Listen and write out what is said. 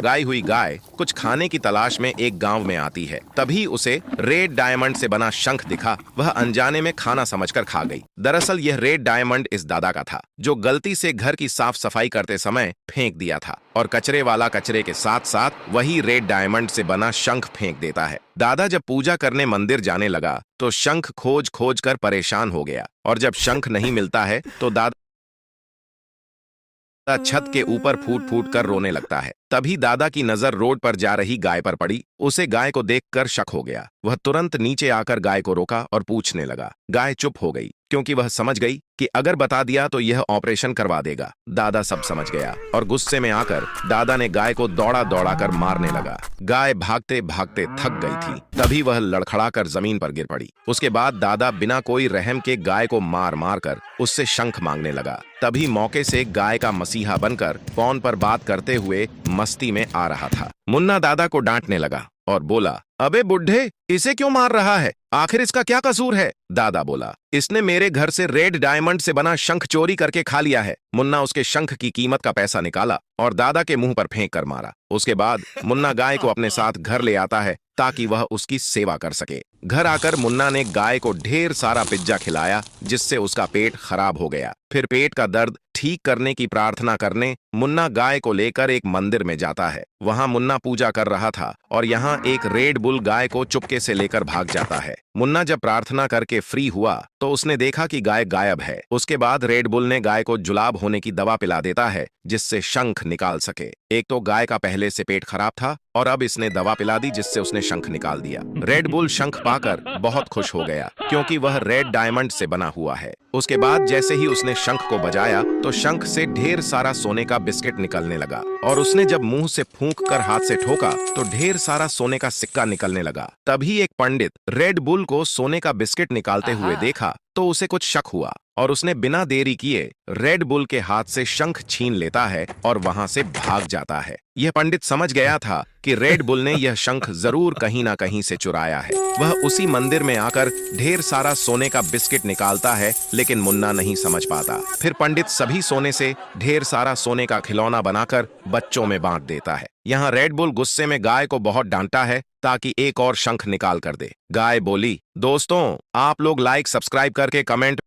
लाई हुई गाय कुछ खाने की तलाश में एक गांव में आती है। तभी उसे रेड डायमंड से बना शंख दिखा। वह अनजाने में खाना समझकर खा गई। दरअसल यह रेड डायमंड इस दादा का था, जो गलती से घर की साफ सफाई करते समय फेंक दिया था, और कचरे वाला कचरे के साथ साथ वही रेड डायमंड से बना शंख फेंक देता है। दादा जब पूजा करने मंदिर जाने लगा तो शंख खोज खोज कर परेशान हो गया, और जब शंख नहीं मिलता है तो दादा छत के ऊपर फूट फूट कर रोने लगता है। तभी दादा की नजर रोड पर जा रही गाय पर पड़ी। उसे गाय को देखकर शक हो गया। वह तुरंत नीचे आकर गाय को रोका और पूछने लगा। गाय चुप हो गई, क्योंकि वह समझ गई कि अगर बता दिया तो यह ऑपरेशन करवा देगा। दादा सब समझ गया और गुस्से में आकर दादा ने गाय को दौड़ा दौड़ा कर मारने लगा। गाय भागते भागते थक गई थी। तभी वह लड़खड़ा कर जमीन पर गिर पड़ी। उसके बाद दादा बिना कोई रहम के गाय को मार मार कर उससे शंख मांगने लगा। तभी मौके से गाय का मसीहा बनकर फोन पर बात करते हुए मस्ती में आ रहा था। मुन्ना दादा को डांटने लगा और बोला, अबे बुढ़े, इसे क्यों मार रहा है? आखिर इसका क्या कसूर है? दादा बोला, इसने मेरे घर से रेड डायमंड से बना शंख चोरी करके खा लिया है। मुन्ना उसके शंख की कीमत का पैसा निकाला और दादा के मुंह पर फेंक कर मारा। उसके बाद मुन्ना गाय को अपने साथ घर ले आता है ताकि वह उसकी सेवा कर सके। घर आकर मुन्ना ने गाय को ढेर सारा पिज्जा खिलाया, जिससे उसका पेट खराब हो गया। फिर पेट का दर्द ठीक करने की प्रार्थना करने मुन्ना गाय को लेकर एक मंदिर में जाता है। वहां मुन्ना पूजा कर रहा था और यहाँ एक रेड बुल गाय को चुपके से लेकर भाग जाता है। मुन्ना जब प्रार्थना करके फ्री हुआ तो उसने देखा कि गाय गायब है। उसके बाद रेड बुल ने गाय को जुलाब होने की दवा पिला देता है, जिससे शंख निकाल सके। एक तो गाय का पहले से पेट खराब था और अब इसने दवा पिला दी, जिससे उसने शंख निकाल दिया। रेड बुल शंख पाकर बहुत खुश हो गया, क्योंकि वह रेड डायमंड से बना हुआ है। उसके बाद जैसे ही उसने शंख को बजाया तो शंख से ढेर सारा सोने का बिस्किट निकलने लगा, और उसने जब मुंह से फूंक कर हाथ से ठोका तो ढेर सारा सोने का सिक्का निकलने लगा। तभी एक पंडित रेड बुल को सोने का बिस्किट निकालते हुए देखा तो उसे कुछ शक हुआ, और उसने बिना देरी किए रेड बुल के हाथ से शंख छीन लेता है और वहां से भाग जाता है। यह पंडित समझ गया था कि रेड बुल ने यह शंख जरूर कहीं ना कहीं से चुराया है। वह उसी मंदिर में आकर ढेर सारा सोने का बिस्किट निकालता है, लेकिन मुन्ना नहीं समझ पाता। फिर पंडित सभी सोने से ढेर सारा सोने का खिलौना बनाकर बच्चों में बांट देता है। यहाँ रेड बुल गुस्से में गाय को बहुत डांटा है ताकि एक और शंख निकाल कर दे। गाय बोली, दोस्तों, आप लोग लाइक सब्सक्राइब करके कमेंट